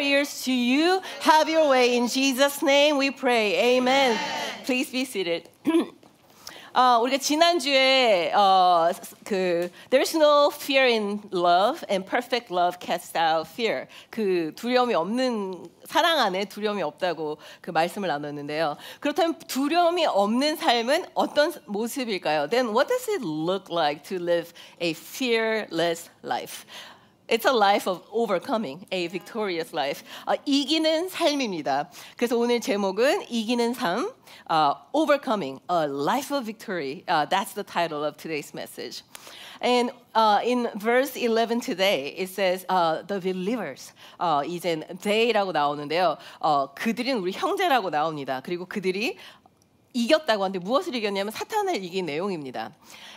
our ears to you. Have your way. In Jesus' name we pray. Amen. Please be seated. 우리가 지난주에 There's no fear in love and perfect love casts out fear. 그 두려움이 없는 사랑 안에 두려움이 없다고 그 말씀을 나눴는데요. 그렇다면 두려움이 없는 삶은 어떤 모습일까요? Then what does it look like to live a fearless life? It's a life of overcoming, a victorious life. 이기는 삶입니다. 그래서 오늘 제목은 이기는 삶, overcoming, a life of victory. That's the title of today's message. And in verse 11 today, it says the believers, 이젠 they라고 나오는데요. 그들은 우리 형제라고 나옵니다. 그리고 그들이 이겼다고 하는데 무엇을 이겼냐면 사탄을 이긴 내용입니다.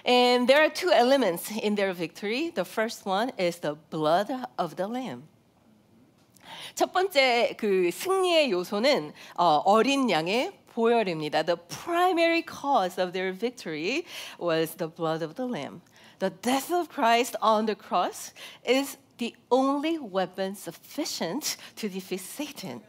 And there are two elements in their victory. The first one is the blood of the lamb. 첫 번째 그 승리의 요소는 어린 양의 보혈입니다. The primary cause of their victory was the blood of the lamb. The death of Christ on the cross is the only weapon sufficient to defeat Satan.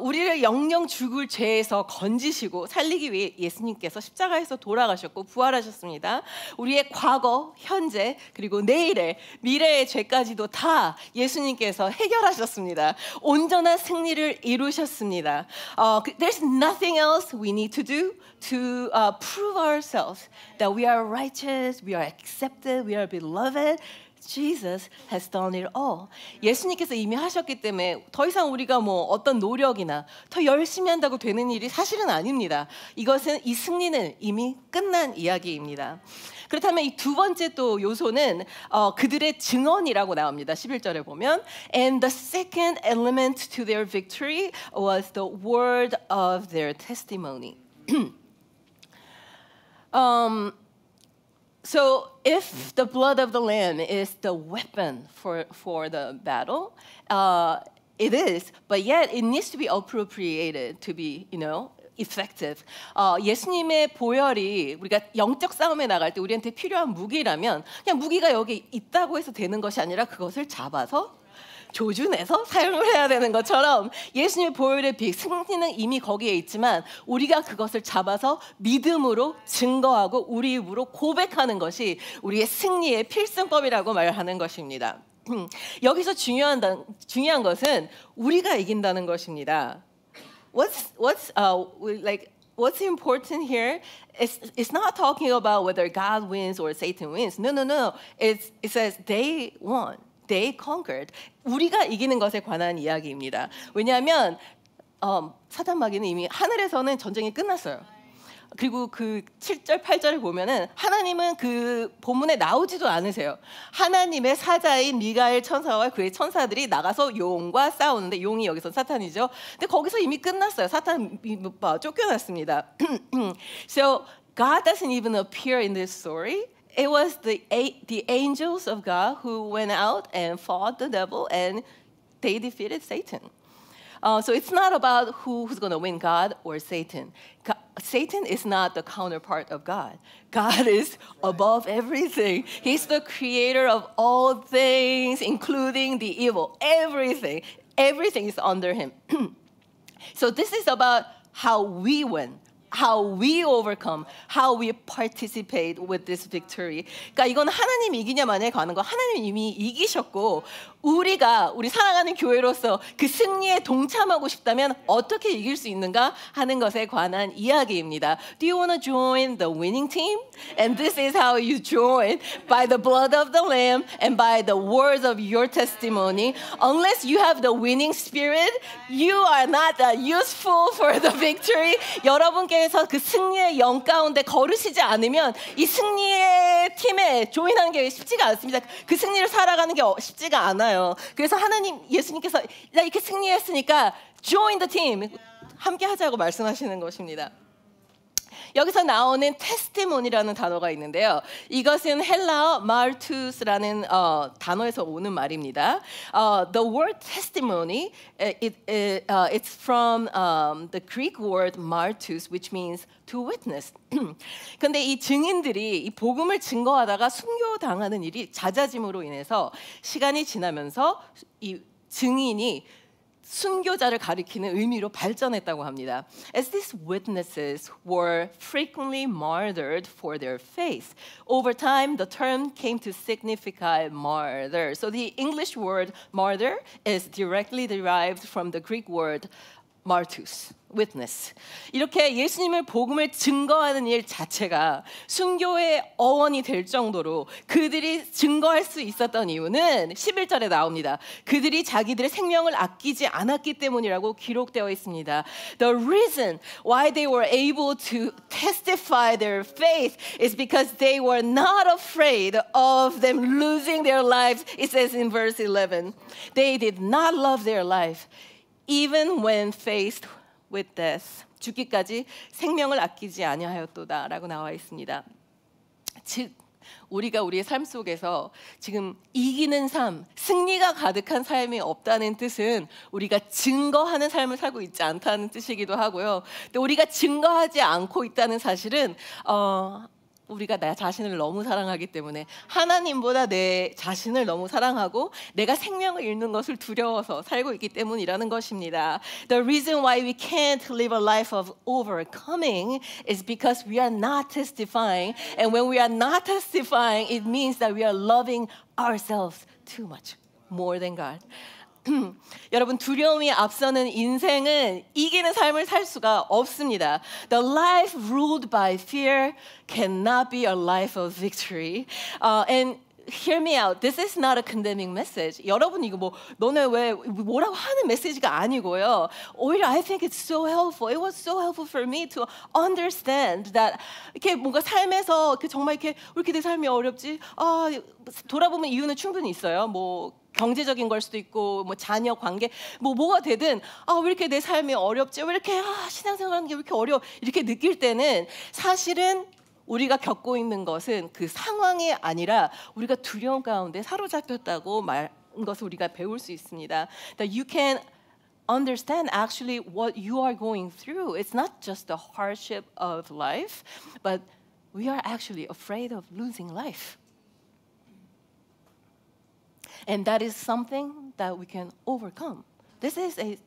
우리를 영영 죽을 죄에서 건지시고 살리기 위해 예수님께서 십자가에서 돌아가셨고 부활하셨습니다. 우리의 과거, 현재, 그리고 내일의 미래의 죄까지도 다 예수님께서 해결하셨습니다. 온전한 승리를 이루셨습니다. There's nothing else we need to do to prove ourselves that we are righteous, we are accepted, we are beloved. Jesus has done it all. 예수님께서 이미 하셨기 때문에 더 이상 우리가 뭐 어떤 노력이나 더 열심히 한다고 되는 일이 사실은 아닙니다. 이 승리는 이미 끝난 이야기입니다. 그렇다면 이 두 번째 또 요소는 그들의 증언이라고 나옵니다. 11절에 보면 And the second element to their victory was the word of their testimony. So if the blood of the lamb is the weapon for the battle, it is, but yet it needs to be appropriated to be, effective. 예수님의 보혈이 우리가 영적 싸움에 나갈 때 우리한테 필요한 무기라면 그냥 무기가 여기 있다고 해서 되는 것이 아니라 그것을 잡아서 조준해서 사용을 해야 되는 것처럼 예수님의 보혈의 승리는 이미 거기에 있지만 우리가 그것을 잡아서 믿음으로 증거하고 우리 입으로 고백하는 것이 우리의 승리의 필승법이라고 말하는 것입니다. 여기서 중요한 것은 우리가 이긴다는 것입니다. What's important here is it's not talking about whether God wins or Satan wins. No. It says they won. They conquered. 우리가 이기는 것에 관한 이야기입니다. 왜냐하면 사단 마귀는 이미 하늘에서는 전쟁이 끝났어요. 그리고 그 7절, 8절을 보면은 하나님은 그 본문에 나오지도 않으세요. 하나님의 사자인 미가엘 천사와 그의 천사들이 나가서 용과 싸우는데 용이 여기서 사탄이죠. 근데 거기서 이미 끝났어요. 사탄 쫓겨났습니다. So God doesn't even appear in this story. It was the angels of God who went out and fought the devil and they defeated Satan. So it's not about who's going to win, God or Satan. Satan is not the counterpart of God. God is above everything. He's the creator of all things, including the evil. Everything is under him. So this is about how we win. How we overcome, how we participate with this victory. 그러니까 이건 하나님이 이기냐 마냐에 관한 거 하나님이 이미 이기셨고 우리 사랑하는 교회로서 그 승리에 동참하고 싶다면 어떻게 이길 수 있는가 하는 것에 관한 이야기입니다. Do you want to join the winning team? And this is how you join by the blood of the lamb and by the words of your testimony. Unless you have the winning spirit, you are not useful for the victory. 여러분께서 그 승리의 영 가운데 거르시지 않으면 이 승리의 팀에 조인하는 게 쉽지가 않습니다. 그 승리를 살아가는 게 쉽지가 않아요. 그래서 예수님께서 나 이렇게 승리했으니까 join the team, 함께 하자고 말씀하시는 것입니다. 여기서 나오는 testimony라는 단어가 있는데요. 이것은 헬라어 martus라는 단어에서 오는 말입니다. The word testimony, it's from the Greek word martus, which means to witness. 근데 이 증인들이 이 복음을 증거하다가 순교당하는 일이 잦아짐으로 인해서 시간이 지나면서 이 증인이 순교자를 가리키는 의미로 발전했다고 합니다. As these witnesses were frequently martyred for their faith, over time the term came to signify martyr. So the English word martyr is directly derived from the Greek word martus, witness. 이렇게 예수님을 복음을 증거하는 일 자체가 순교의 어원이 될 정도로 그들이 증거할 수 있었던 이유는 11절에 나옵니다. 그들이 자기들의 생명을 아끼지 않았기 때문이라고 기록되어 있습니다. The reason why they were able to testify their faith is because they were not afraid of them losing their lives. It says in verse 11, they did not love their life even when faced with death. 죽기까지 생명을 아끼지 아니하였도다라고 나와 있습니다. 즉 우리가 우리의 삶 속에서 지금 이기는 삶, 승리가 가득한 삶이 없다는 뜻은 우리가 증거하는 삶을 살고 있지 않다는 뜻이기도 하고요. 또 우리가 증거하지 않고 있다는 사실은 우리가 나 자신을 너무 사랑하기 때문에 하나님보다 내 자신을 너무 사랑하고 내가 생명을 잃는 것을 두려워서 살고 있기 때문이라는 것입니다. The reason why we can't live a life of overcoming is because we are not testifying. And when we are not testifying, it means that we are loving ourselves too much, more than God. 여러분 두려움이 앞서는 인생은 이기는 삶을 살 수가 없습니다. The life ruled by fear cannot be a life of victory. And hear me out. This is not a condemning message. 여러분 이거 뭐 너네 왜 뭐라고 하는 메시지가 아니고요. 오히려 I think it's so helpful. It was so helpful for me to understand that 이렇게 뭔가 삶에서 이렇게 정말 이렇게 왜 이렇게 내 삶이 어렵지? 돌아보면 이유는 충분히 있어요. 뭐 경제적인 걸 수도 있고 뭐 자녀 관계 뭐가 되든 왜 이렇게 내 삶이 어렵지? 왜 이렇게 신앙생활하는 게 왜 이렇게 어려워? 이렇게 느낄 때는 사실은 우리가 겪고 있는 것은 그 상황이 아니라 우리가 두려움 가운데 사로잡혔다고 말한 것을 우리가 배울 수 있습니다. That you can understand actually what you are going through. It's not just the hardship of life, but we are actually afraid of losing life. And that is something that we can overcome. This is a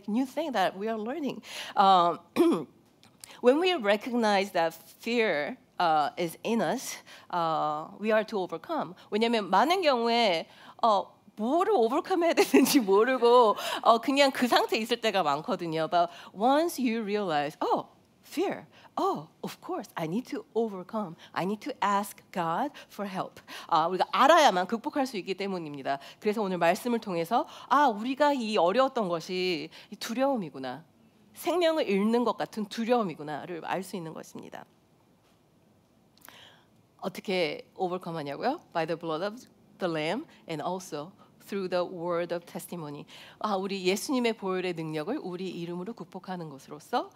new thing that we are learning. When we recognize that fear is in us, we are to overcome. 왜냐하면 많은 경우에 뭐를 overcome 해야 되는지 모르고 그냥 그 상태에 있을 때가 많거든요. But once you realize, fear. Of course, I need to overcome. I need to ask God for help. 우리가 알아야만 극복할 수 있기 때문입니다. 그래서 오늘 말씀을 통해서 우리가 이 어려웠던 것이 이 두려움이구나. 생명을 잃는 것 같은 두려움이구나를 알 수 있는 것입니다. 어떻게 overcome 하냐고요? By the blood of the Lamb and also through the word of testimony. 우리 예수님의 보혈의 능력을 우리 이름으로 극복하는 것으로서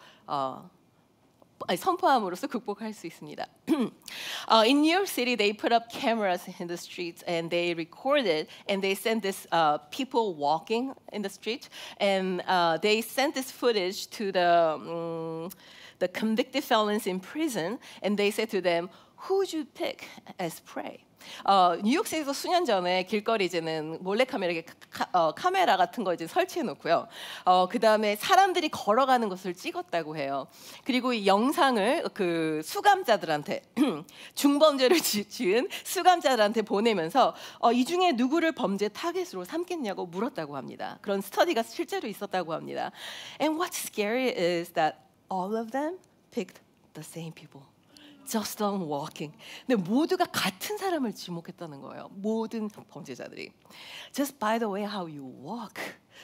선포함으로써 극복할 수 있습니다. In New York City, they put up cameras in the streets and they recorded and they sent this people walking in the street and they sent this footage to the convicted felons in prison and they said to them, "Who would you pick as prey?" 뉴욕시에서 수년 전에 길거리 이제는 몰래카메라 카메라 같은 거 이제 설치해 놓고요. 그 다음에 사람들이 걸어가는 것을 찍었다고 해요. 그리고 이 영상을 그 수감자들한테 중범죄를 지은 수감자들한테 보내면서 이 중에 누구를 범죄 타겟으로 삼겠냐고 물었다고 합니다. 그런 스터디가 실제로 있었다고 합니다. And what's scary is that all of them picked the same people. Just on walking. 근데 모두가 같은 사람을 지목했다는 거예요. 모든 범죄자들이. Just by the way how you walk,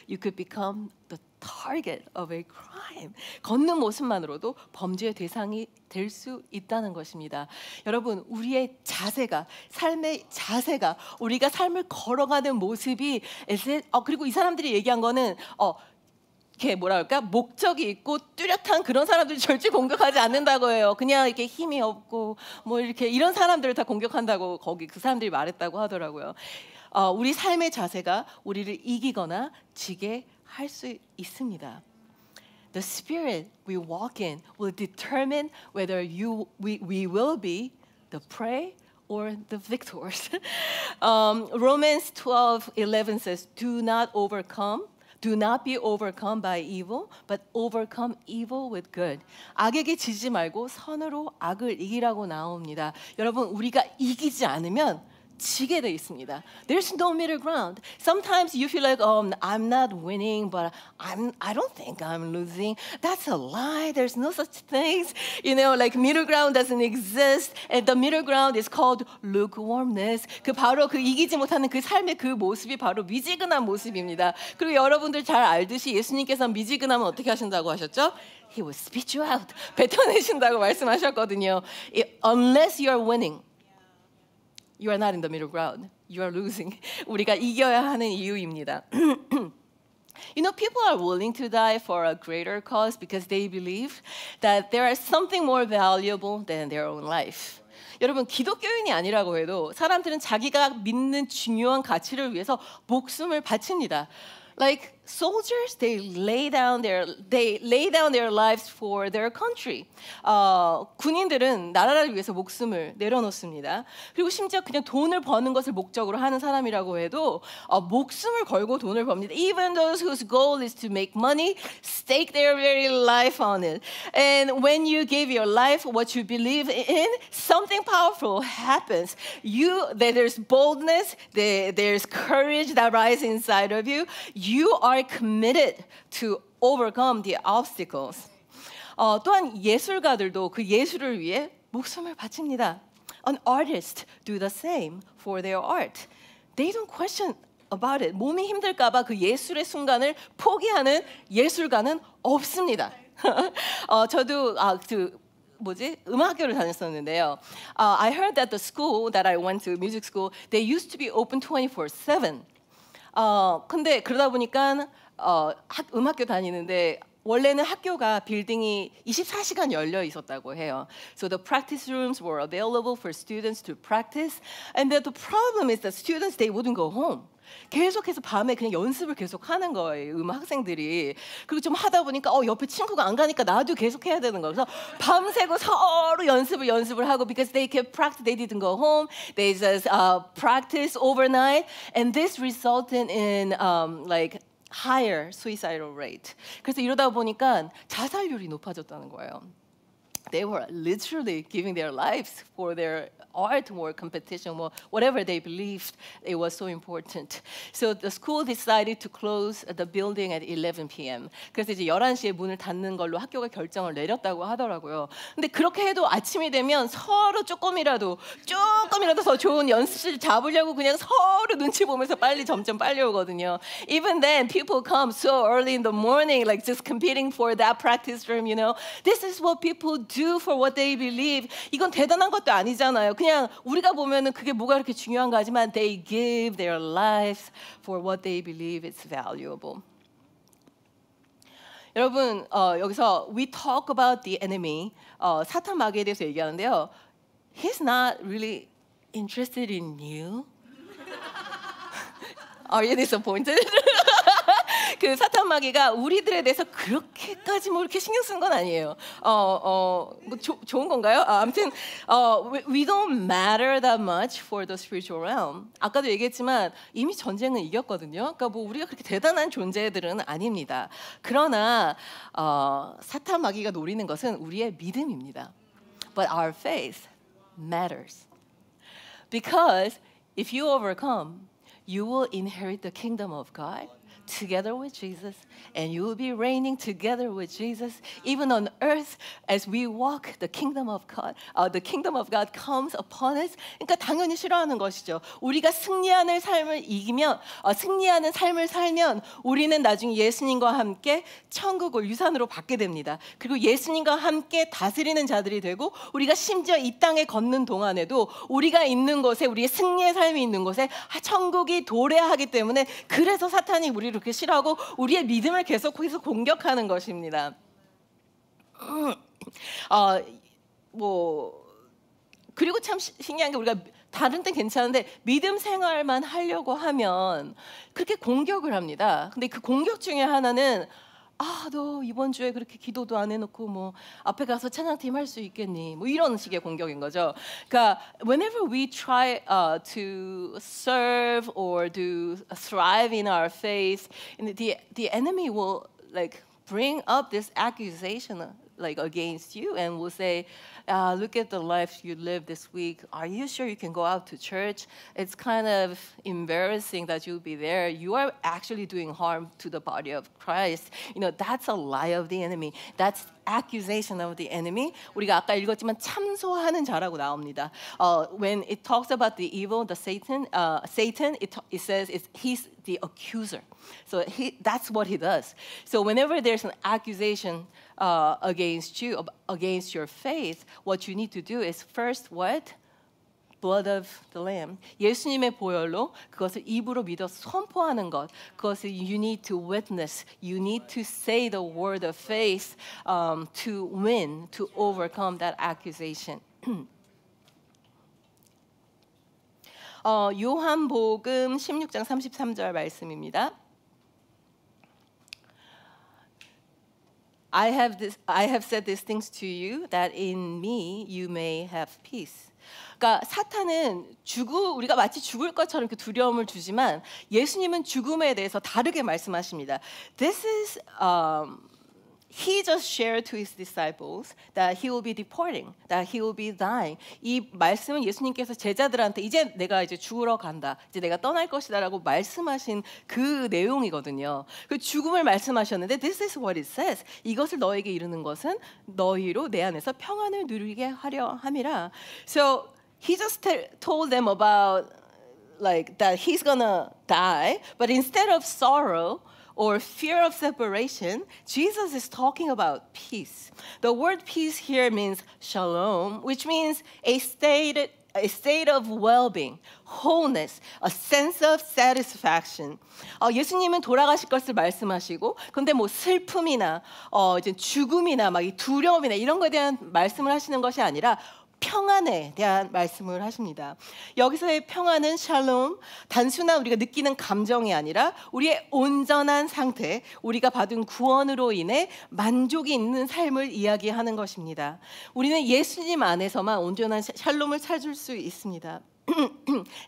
you could become the target of a crime. 걷는 모습만으로도 범죄의 대상이 될 수 있다는 것입니다. 여러분, 우리의 자세가, 삶의 자세가, 우리가 삶을 걸어가는 모습이, 그리고 이 사람들이 얘기한 거는 이렇게 뭐라 할까 목적이 있고 뚜렷한 그런 사람들이 절대 공격하지 않는다고 해요. 그냥 이렇게 힘이 없고 뭐 이렇게 이런 사람들을 다 공격한다고 거기 그 사람들이 말했다고 하더라고요. 우리 삶의 자세가 우리를 이기거나 지게 할 수 있습니다. The spirit we walk in will determine whether we will be the prey or the victors. Romans 12:11 says, "Do not overcome." Do not be overcome by evil, but overcome evil with good. 악에게 지지 말고 선으로 악을 이기라고 나옵니다. 여러분, 우리가 이기지 않으면 지게 돼 있습니다. There's no middle ground. Sometimes you feel like, I'm not winning, but I don't think I'm losing. That's a lie. There's no such things. You know, like middle ground doesn't exist. And the middle ground is called lukewarmness. 바로 그 이기지 못하는 그 삶의 그 모습이 바로 미지근한 모습입니다. 그리고 여러분들 잘 알듯이 예수님께서 미지근하면 어떻게 하신다고 하셨죠? He will spit you out. 뱉어내신다고 말씀하셨거든요. Unless you are winning. You are not in the middle ground. You are losing. 우리가 이겨야 하는 이유입니다. You know, people are willing to die for a greater cause because they believe that there is something more valuable than their own life. 여러분, 기독교인이 아니라고 해도 사람들은 자기가 믿는 중요한 가치를 위해서 목숨을 바칩니다. Like soldiers, they lay down their lives for their country. 군인들은 나라를 위해서 목숨을 내려놓습니다. 그리고 심지어 그냥 돈을 버는 것을 목적으로 하는 사람이라고 해도 목숨을 걸고 돈을 법니다. Even those whose goal is to make money stake their very life on it. And when you give your life what you believe in, something powerful happens. There's boldness, there's courage that rises inside of you. You are committed to overcome the obstacles. 또한 예술가들도 그 예술을 위해 목숨을 바칩니다. An artist do the same for their art. They don't question about it. 몸이 힘들까봐 그 예술의 순간을 포기하는 예술가는 없습니다. 저도 음악학교를 다녔었는데요. I heard that the school that I went to, music school, they used to be open 24/7. 근데 그러다 보니까 음악교 다니는데 원래는 학교가 빌딩이 24시간 열려 있었다고 해요. So the practice rooms were available for students to practice. And the problem is that students, they wouldn't go home. 계속해서 밤에 그냥 연습을 계속 하는 거예요, 학생들이. 그리고 좀 하다 보니까 옆에 친구가 안 가니까 나도 계속 해야 되는 거예요. 그래서 밤새고 서로 연습을 하고 because they kept practice, they didn't go home. They just practice overnight, and this resulted in like higher suicidal rate. 그래서 이러다 보니까 자살률이 높아졌다는 거예요. They were literally giving their lives for their art or competition or whatever they believed it was so important. So the school decided to close the building at 11 p.m. 그래서 이제 11시에 문을 닫는 걸로 학교가 결정을 내렸다고 하더라고요. 근데 그렇게 해도 아침이 되면 서로 조금이라도 더 좋은 연습실 잡으려고 그냥 서로 눈치 보면서 점점 빨리 오거든요. Even then, people come so early in the morning, like just competing for that practice room, you know. This is what people do for what they believe. 이건 대단한 것도 아니잖아요. 그냥 우리가 보면은 그게 뭐가 그렇게 중요한가 하지만 they give their lives for what they believe is valuable. 여러분, 여기서 we talk about the enemy, 사탄 마귀에 대해서 얘기하는데요. He's not really interested in you. Are you disappointed? 그 사탄 마귀가 우리들에 대해서 그렇게까지 이렇게 신경 쓰는 건 아니에요. 좋은 건가요? 아무튼 we don't matter that much for the spiritual realm. 아까도 얘기했지만 이미 전쟁은 이겼거든요. 그러니까 우리가 그렇게 대단한 존재들은 아닙니다. 그러나 사탄 마귀가 노리는 것은 우리의 믿음입니다. But our faith matters. Because if you overcome, you will inherit the kingdom of God. Together with Jesus, and you will be reigning together with Jesus, even on earth as we walk the kingdom of God. The kingdom of God comes upon us. 그러니까 당연히 싫어하는 것이죠. 우리가 승리하는 삶을 살면 우리는 나중에 예수님과 함께 천국을 유산으로 받게 됩니다. 그리고 예수님과 함께 다스리는 자들이 되고 우리가 심지어 이 땅에 걷는 동안에도 우리가 있는 곳에 우리의 승리의 삶이 있는 곳에 천국이 도래하기 때문에 그래서 사탄이 우리를 그렇게 싫어하고 우리의 믿음을 계속해서 공격하는 것입니다. 그리고 참 신기한 게 우리가 다른 땐 괜찮은데 믿음 생활만 하려고 하면 그렇게 공격을 합니다. 근데 그 공격 중에 하나는 아, 너 이번 주에 그렇게 기도도 안 해놓고 뭐 앞에 가서 찬양팀 할 수 있겠니? 뭐 이런 식의 공격인 거죠. 그러니까 whenever we try to serve or to thrive in our faith, the enemy will like bring up this accusation like against you and will say, look at the life you lived this week. Are you sure you can go out to church? It's kind of embarrassing that you'll be there. You are actually doing harm to the body of Christ. You know, that's a lie of the enemy. That's accusation of the enemy. 우리가 아까 읽었지만 참소하는 자라고 나옵니다. When it talks about the evil, the Satan, it says he's the accuser. So that's what he does. So whenever there's an accusation against you, against your faith, what you need to do is first what? Blood of the Lamb. 예수님의 보혈로 그것을 입으로 믿어 선포하는 것. 그것을 you need to witness. You need to say the word of faith to win, to overcome that accusation. 요한복음 16장 33절 말씀입니다. I have said these things to you that in me you may have peace. 그러니까 사탄은 우리가 마치 죽을 것처럼 이렇게 두려움을 주지만 예수님은 죽음에 대해서 다르게 말씀하십니다. This is He just shared to his disciples that he will be departing, that he will be dying. 이 말씀은 예수님께서 제자들한테 이제 내가 이제 죽으러 간다, 이제 내가 떠날 것이다라고 말씀하신 그 내용이거든요. 그 죽음을 말씀하셨는데 this is what it says. 이것을 너에게 이루는 것은 너희로 내 안에서 평안을 누리게 하려 함이라. So he just told them about like that he's gonna die, but instead of sorrow or fear of separation, Jesus is talking about peace. The word peace here means shalom, which means a state of well-being, wholeness, a sense of satisfaction. 예수님은 돌아가실 것을 말씀하시고, 근데 뭐 슬픔이나 이제 죽음이나 막 이 두려움이나 이런 거에 대한 말씀을 하시는 것이 아니라 평안에 대한 말씀을 하십니다. 여기서의 평안은 샬롬, 단순한 우리가 느끼는 감정이 아니라 우리의 온전한 상태, 우리가 받은 구원으로 인해 만족이 있는 삶을 이야기하는 것입니다. 우리는 예수님 안에서만 온전한 샬롬을 찾을 수 있습니다.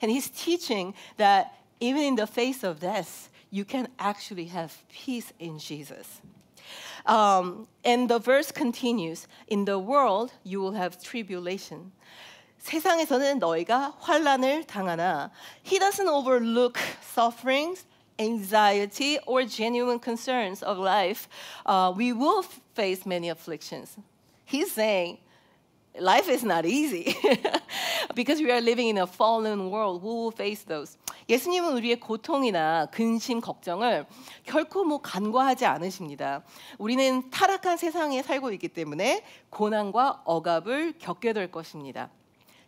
And he's teaching that even in the face of death, you can actually have peace in Jesus. And the verse continues, in the world you will have tribulation. 세상에서는 너희가 환난을 당하나 He doesn't overlook sufferings, anxiety, or genuine concerns of life. We will face many afflictions. He's saying, life is not easy because we are living in a fallen world. We will face those. 예수님은 우리의 고통이나 근심, 걱정을 결코 뭐 간과하지 않으십니다. 우리는 타락한 세상에 살고 있기 때문에 고난과 억압을 겪게 될 것입니다.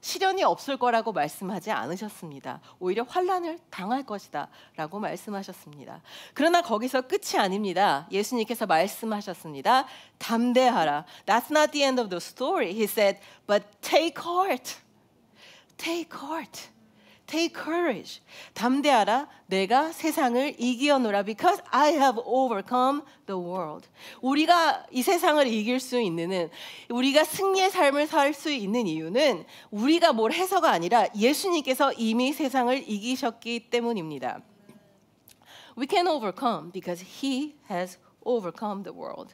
시련이 없을 거라고 말씀하지 않으셨습니다. 오히려 환난을 당할 것이다 라고 말씀하셨습니다. 그러나 거기서 끝이 아닙니다. 예수님께서 말씀하셨습니다. 담대하라. That's not the end of the story. He said, but take heart. Take heart. Take courage. 담대하라. 내가 세상을 이기었노라. Because I have overcome the world. 우리가 이 세상을 이길 수 있는, 우리가 승리의 삶을 살 수 있는 이유는 우리가 뭘 해서가 아니라 예수님께서 이미 세상을 이기셨기 때문입니다. We can overcome because He has overcome the world.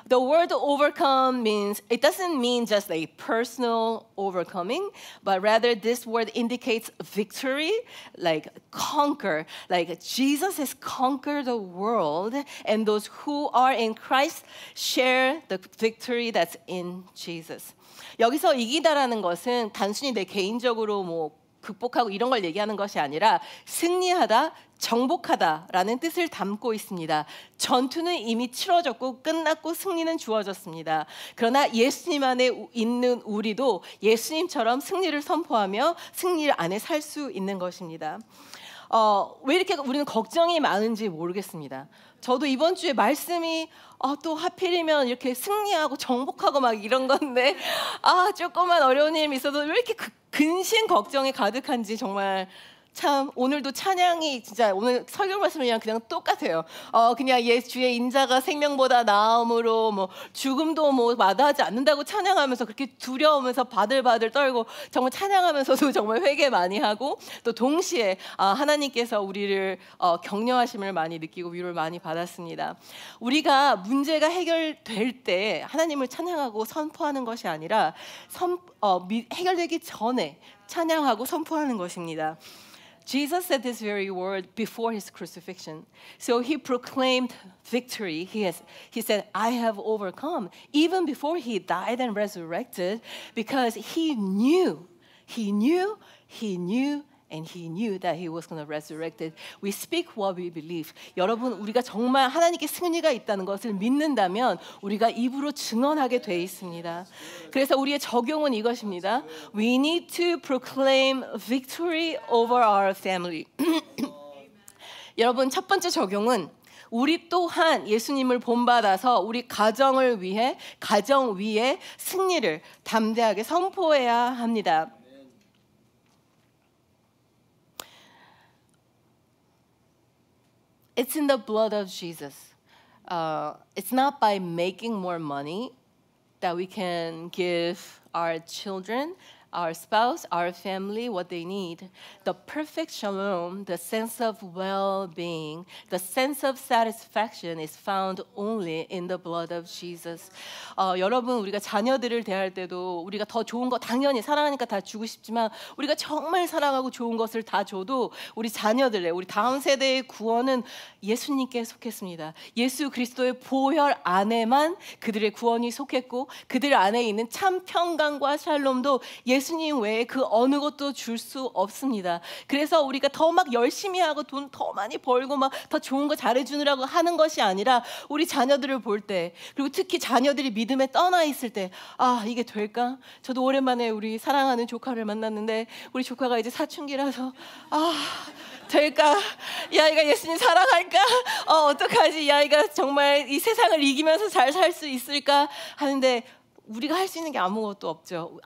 The word overcome means, it doesn't mean just a personal overcoming, but rather this word indicates victory, like conquer, like Jesus has conquered the world and those who are in Christ share the victory that's in Jesus. 여기서 이기다라는 것은 단순히 내 개인적으로 뭐 극복하고 이런 걸 얘기하는 것이 아니라 승리하다, 정복하다라는 뜻을 담고 있습니다. 전투는 이미 치러졌고 끝났고 승리는 주어졌습니다. 그러나 예수님 안에 있는 우리도 예수님처럼 승리를 선포하며 승리 안에 살 수 있는 것입니다. 왜 이렇게 우리는 걱정이 많은지 모르겠습니다. 저도 이번 주에 말씀이 또 하필이면 이렇게 승리하고 정복하고 막 이런 건데 조금만 어려운 일이 있어도 왜 이렇게 근심 걱정이 가득한지 정말 참 오늘도 찬양이 진짜 오늘 설교 말씀이랑 그냥 똑같아요. 그냥 주의 인자가 생명보다 나음으로 뭐 죽음도 뭐 마다하지 않는다고 찬양하면서 그렇게 두려우면서 바들바들 떨고 정말 찬양하면서도 정말 회개 많이 하고 또 동시에 하나님께서 우리를 격려하심을 많이 느끼고 위로를 많이 받았습니다. 우리가 문제가 해결될 때 하나님을 찬양하고 선포하는 것이 아니라 해결되기 전에 찬양하고 선포하는 것입니다. Jesus said this very word before his crucifixion. So he proclaimed victory. He said, I have overcome, even before he died and resurrected, because he knew, and he knew that he was going to resurrect it. We speak what we believe. 여러분, 우리가 정말 하나님께 승리가 있다는 것을 믿는다면 우리가 입으로 증언하게 돼 있습니다. 그래서 우리의 적용은 이것입니다. We need to proclaim victory over our family. 여러분, 첫 번째 적용은 우리 또한 예수님을 본받아서 우리 가정을 위해 가정 위에 승리를 담대하게 선포해야 합니다. It's in the blood of Jesus. It's not by making more money that we can give our children, our spouse, our family what they need. The perfect shalom, the sense of well-being, the sense of satisfaction is found only in the blood of Jesus. 여러분, 우리가 자녀들을 대할 때도 우리가 더 좋은 거 당연히 사랑하니까 다 주고 싶지만 우리가 정말 사랑하고 좋은 것을 다 줘도 우리 자녀들의 우리 다음 세대의 구원은 예수님께 속했습니다. 예수 그리스도의 보혈 안에만 그들의 구원이 속했고 그들 안에 있는 참 평강과 샬롬도 예수님 외에 그 어느 것도 줄 수 없습니다. 그래서 우리가 더 막 열심히 하고 돈 더 많이 벌고 막 더 좋은 거 잘해주느라고 하는 것이 아니라 우리 자녀들을 볼 때 그리고 특히 자녀들이 믿음에 떠나 있을 때 이게 될까? 저도 오랜만에 우리 사랑하는 조카를 만났는데 우리 조카가 이제 사춘기라서 될까? 이 아이가 예수님 사랑할까? 어떡하지? 이 아이가 정말 이 세상을 이기면서 잘 살 수 있을까? 하는데 우리가 할 수 있는 게 아무것도 없죠.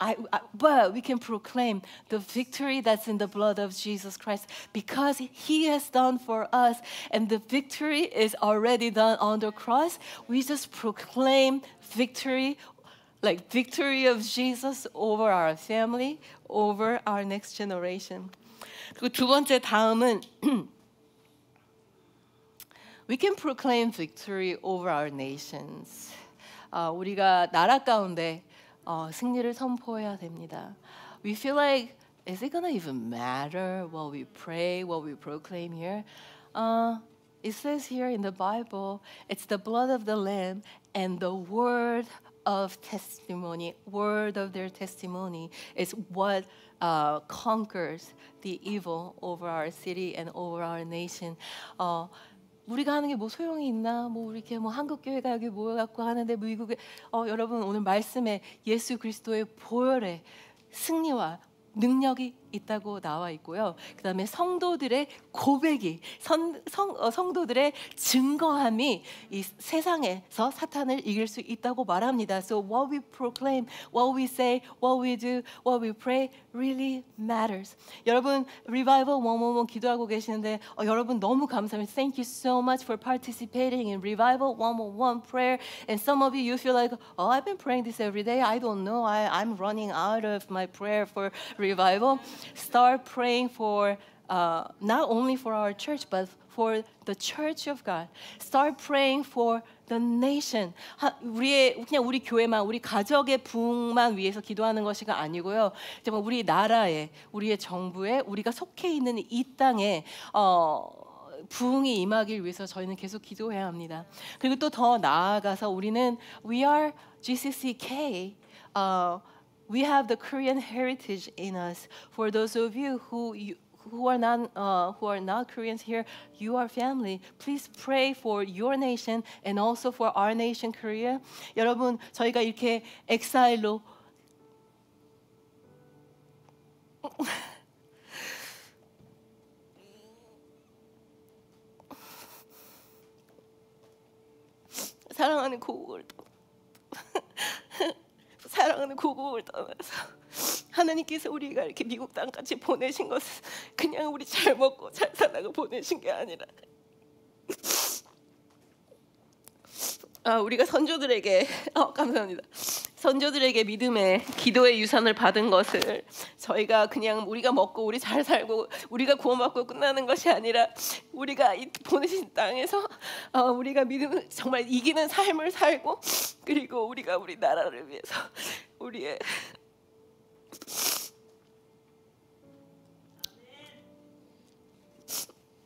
But we can proclaim the victory that's in the blood of Jesus Christ because He has done for us, and the victory is already done on the cross. We just proclaim victory, like victory of Jesus over our family, over our next generation. 그리고 두 번째 다음은 we can proclaim victory over our nations. 우리가 나라 가운데 승리를 선포해야 됩니다. We feel like, is it gonna even matter what we pray, what we proclaim here? It says here in the Bible, it's the blood of the Lamb and the word of testimony. Word of their testimony is what conquers the evil over our city and over our nation. 우리가 하는 게 뭐 소용이 있나? 뭐 이렇게 뭐 한국 교회가 여기 모여갖고 하는데 미국에 여러분 오늘 말씀에 예수 그리스도의 보혈의 승리와 능력이 있다고 나와 있고요. 그다음에 성도들의 고백이 성도들의 증거함이 이 세상에서 사탄을 이길 수 있다고 말합니다. So what we proclaim, what we say, what we do, what we pray really matters. 여러분 Revival 111 기도하고 계시는데 여러분 너무 감사합니다. Thank you so much for participating in Revival 111 prayer. And some of you feel like, I've been praying this every day. I don't know. I'm running out of my prayer for Revival. Start praying for not only for our church but for the church of God. Start praying for the nation. 그냥 우리 교회만 우리 가족의 부흥만 위해서 기도하는 것이 아니고요. 정말 우리 나라에 우리의 정부에 우리가 속해 있는 이 땅에 부흥이 임하길 위해서 저희는 계속 기도해야 합니다. 그리고 또 더 나아가서 우리는 we are GCCK. We have the Korean heritage in us. For those of you who are not Koreans here, you are family. Please pray for your nation and also for our nation, Korea. 여러분, 저희가 이렇게 엑사일로 사랑하는 고국을 떠나서 하나님께서 우리가 이렇게 미국 땅까지 보내신 것은 그냥 우리 잘 먹고 잘 살라고 보내신 게 아니라 우리가 선조들에게 감사합니다. 선조들에게 믿음의 기도의 유산을 받은 것을 저희가 그냥 우리가 먹고 우리 잘 살고 우리가 구원받고 끝나는 것이 아니라 우리가 이 보내신 땅에서 우리가 믿음 정말 이기는 삶을 살고 그리고 우리가 우리 나라를 위해서 우리의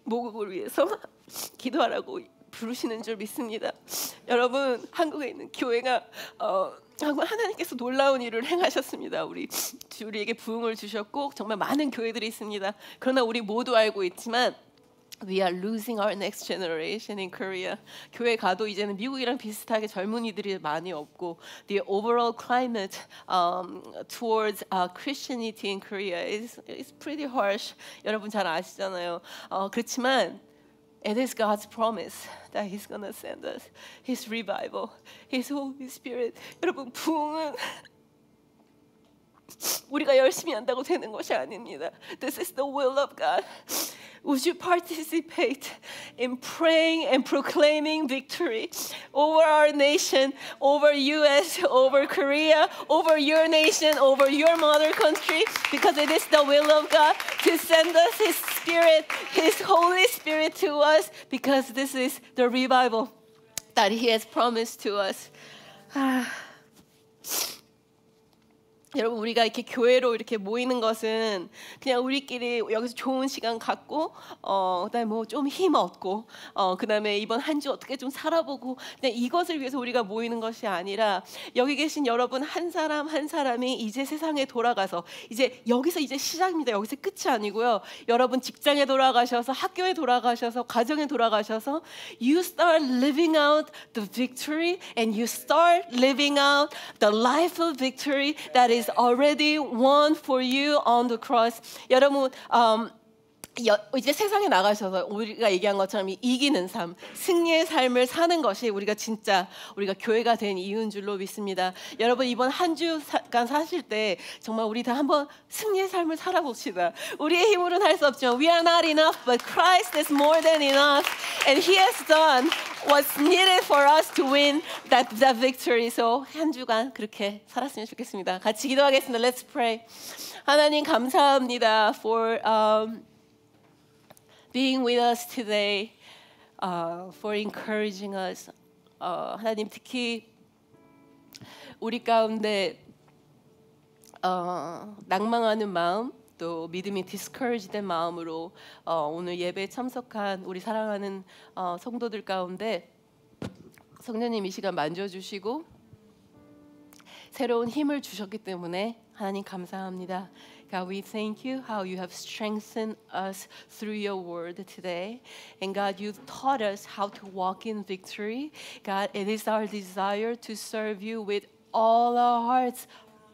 모국을 위해서 기도하라고 부르시는 줄 믿습니다. 여러분, 한국에 있는 교회가 하나님께서 놀라운 일을 행하셨습니다. 우리에게 부흥을 주셨고 정말 많은 교회들이 있습니다. 그러나 우리 모두 알고 있지만 We are losing our next generation in Korea. 교회 가도 이제는 미국이랑 비슷하게 젊은이들이 많이 없고 the overall climate towards Christianity in Korea is pretty harsh. 여러분 잘 아시잖아요. 그렇지만 It is God's promise that He's gonna send us His revival, His Holy Spirit. 여러분, 부흥은 우리가 열심히 한다고 되는 것이 아닙니다. This is the will of God. Would you participate in praying and proclaiming victory over our nation, over US, over Korea, over your nation, over your mother country? Because it is the will of God to send us His Spirit, His Holy Spirit to us, because this is the revival that He has promised to us. 여러분, 우리가 이렇게 교회로 이렇게 모이는 것은 그냥 우리끼리 여기서 좋은 시간 갖고 그다음에 뭐 좀 힘 얻고 그다음에 이번 한 주 어떻게 좀 살아보고 그냥 이것을 위해서 우리가 모이는 것이 아니라 여기 계신 여러분 한 사람 한 사람이 이제 세상에 돌아가서 이제 여기서 이제 시작입니다. 여기서 끝이 아니고요. 여러분 직장에 돌아가셔서 학교에 돌아가셔서 가정에 돌아가셔서 you start living out the victory and you start living out the life of victory that is already won for you on the cross. 여러분, 이제 세상에 나가셔서 우리가 얘기한 것처럼 이기는 삶, 승리의 삶을 사는 것이 우리가 교회가 된 이유인 줄로 믿습니다. 여러분, 이번 한 주간 사실 때 정말 우리 다 한번 승리의 삶을 살아봅시다. 우리의 힘으로는 할 수 없지만 We are not enough, but Christ is more than enough, and He has done what's needed for us to win that victory. So 한 주간 그렇게 살았으면 좋겠습니다. 같이 기도하겠습니다. Let's pray. 하나님 감사합니다 for being with us today, for encouraging us. 하나님 특히 우리 가운데 낭망하는 마음, 또 믿음이 discouraged 마음으로 오늘 예배에 참석한 우리 사랑하는 성도들 가운데 성령님 이 시간 만져주시고 새로운 힘을 주셨기 때문에 하나님 감사합니다. God, we thank you how you have strengthened us through your word today. And God, you taught us how to walk in victory. God, it is our desire to serve you with all our hearts,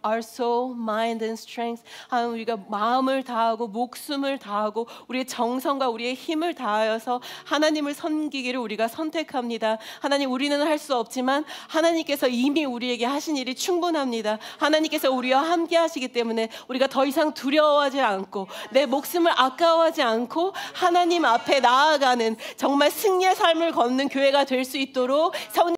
our soul, mind, and strength. 하나님, 우리가 마음을 다하고 목숨을 다하고 우리의 정성과 우리의 힘을 다하여서 하나님을 섬기기를 우리가 선택합니다. 하나님, 우리는 할 수 없지만 하나님께서 이미 우리에게 하신 일이 충분합니다. 하나님께서 우리와 함께 하시기 때문에 우리가 더 이상 두려워하지 않고 내 목숨을 아까워하지 않고 하나님 앞에 나아가는 정말 승리의 삶을 걷는 교회가 될 수 있도록 성령